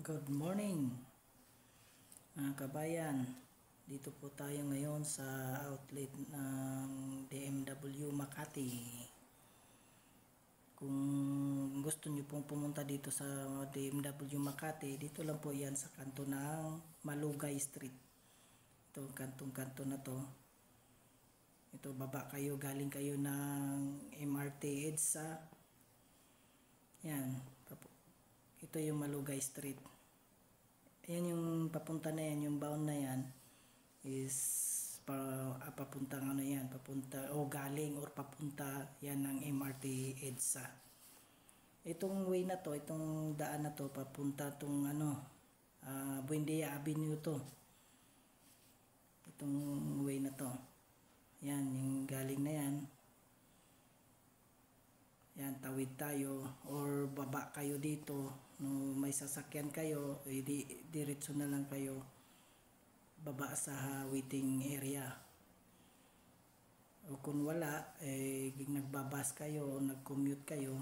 Good morning mga kabayan. Dito po tayo ngayon sa outlet ng DMW Makati. Kung gusto niyo pong pumunta dito sa DMW Makati, dito lang po yan sa kanto ng Malugay Street. Ito, kantong-kanto na to. Ito, baba kayo, galing kayo ng MRT EDSA. Yan, ito yung Malugay Street. Ayan yung papunta na yan, yung bound na yan is papuntang ano yan, papunta o galing or papunta yan ng MRT EDSA. Itong way na to, itong daan na to, papunta tong Buendia Avenue to. Itong way na to. Yan, yung galing na yan. Yan, tawid tayo or baba kayo dito. No, may sasakyan kayo, diretso na lang kayo baba sa waiting area. O kung wala, nagbabas kayo o nag-commute kayo,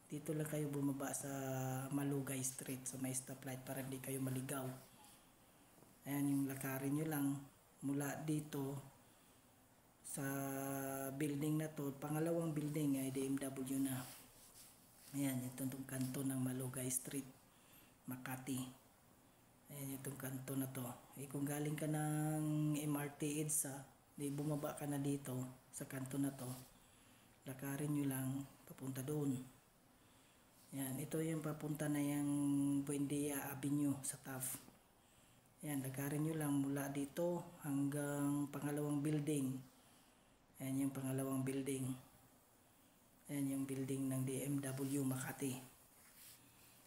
dito lang kayo bumaba sa Malugay Street sa may stoplight para hindi kayo maligaw. Ayan, yung lakarin nyo lang mula dito sa building na to, pangalawang building ay DMW na. Ayan, itong kanto ng Malugay Street, Makati. Ayan, itong kanto na to. Kung galing ka ng MRT EDSA, di bumaba ka na dito sa kanto na to. Lakarin nyo lang, papunta doon. Ayan, ito yung papunta na yung Buendia Avenue sa Taft. Ayan, lakarin nyo lang mula dito hanggang pangalawang building. Ayan yung pangalawang building. Ayan yung building ng DMW Makati.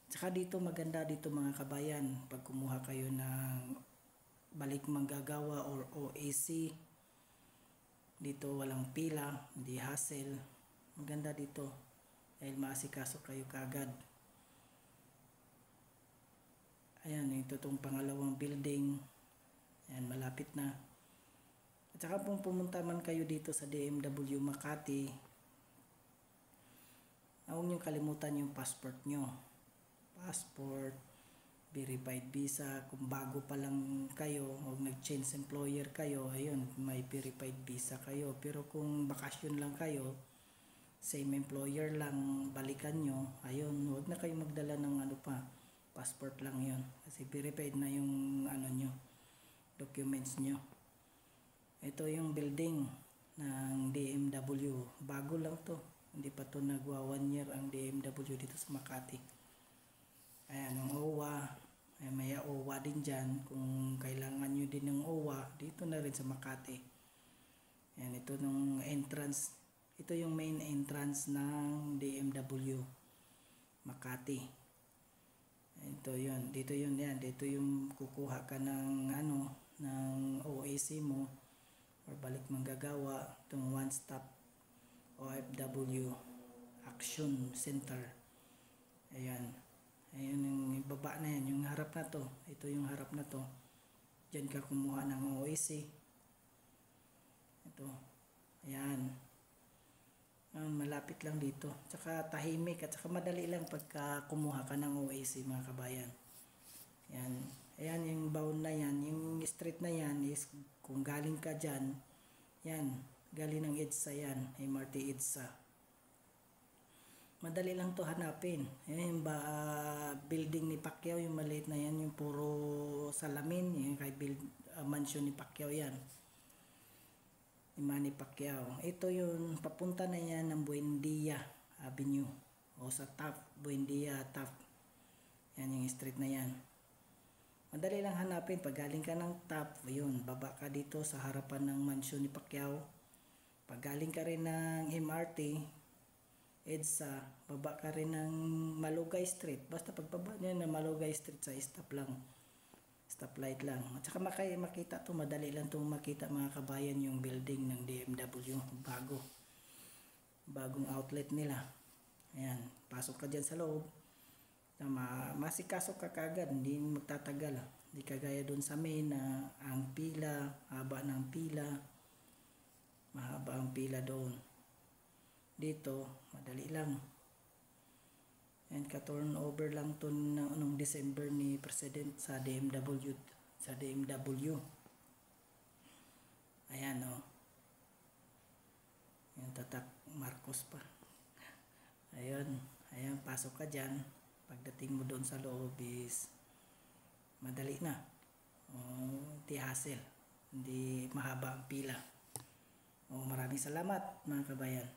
Tsaka dito maganda dito mga kabayan, pag kumuha kayo ng balik manggagawa or OAC, dito walang pila, hindi hassle. Maganda dito dahil maasikaso kayo kagad. Ayan, ito itong pangalawang building. Ayan, malapit na. At saka kung pumunta man kayo dito sa DMW Makati, huwag nyo kalimutan yung passport nyo. Passport, verified visa. Kung bago pa lang kayo o nag-change employer kayo, ayun, may verified visa kayo. Pero kung bakasyon lang kayo, same employer lang, balikan nyo, ayun, huwag na kayo magdala ng passport lang yun. Kasi verified na yung nyo, documents nyo. Ito yung building ng DMW. Bago lang to. Hindi pa to nagwa 1 year ang DMW dito sa Makati. Ayan, ang OWA. Ay, may OWA din dyan. Kung kailangan nyo din ng OWA, dito na rin sa Makati. Ayan, ito yung entrance. Ito yung main entrance ng DMW Makati. Ito yun. Dito yun yan. Dito yung kukuha ka ng ng OAC mo or balik manggagawa. Itong one-stop OFW Action Center. Ayan. Ayan yung baba na yan. Yung harap na to. Ito yung harap na to. Diyan ka kumuha ng OAC. Ito. Ayan. Malapit lang dito. Tsaka tahimik at tsaka madali lang pagka kumuha ka ng OAC mga kabayan. Ayan. Ayan yung bound na yan. Yung street na yan is kung galing ka dyan. Yan. Galing ng EDSA yan, MRT EDSA. Madali lang to hanapin. Ayan yung building ni Pacquiao, yung maliit na yan, yung puro salamin, yung kay mansion ni Pacquiao yan. Ni Manny Pacquiao. Ito yung papunta na yan ng Buendia Avenue o sa Taft, Buendia Taft. Yan yung street na yan. Madali lang hanapin. Pag galing ka ng Taft, yun, baba ka dito sa harapan ng mansion ni Pacquiao. Pag galing ka rin ng MRT EDSA, baba ka rin ng Malugay Street. Basta pagbaba nyo ng Malugay Street sa stop lang. Stoplight lang. At saka makita to, madali lang itong makita mga kabayan yung building ng DMW. Bagong outlet nila. Ayan, pasok ka dyan sa loob. Masikaso ka kagad, hindi magtatagal. Hindi kagaya dun sa main na ang pila, haba ng pila. Mahaba ang pila doon. Dito, madali lang. And ka-turnover lang to nung December ni President sa DMW. Sa DMW. Ayan o. Yung tatak Marcos pa. Ayun. Ayan, pasok ka dyan. Pagdating mo doon sa loob is madali na. Hindi hassle. Hindi mahaba ang pila. Maraming salamat mga kabayan.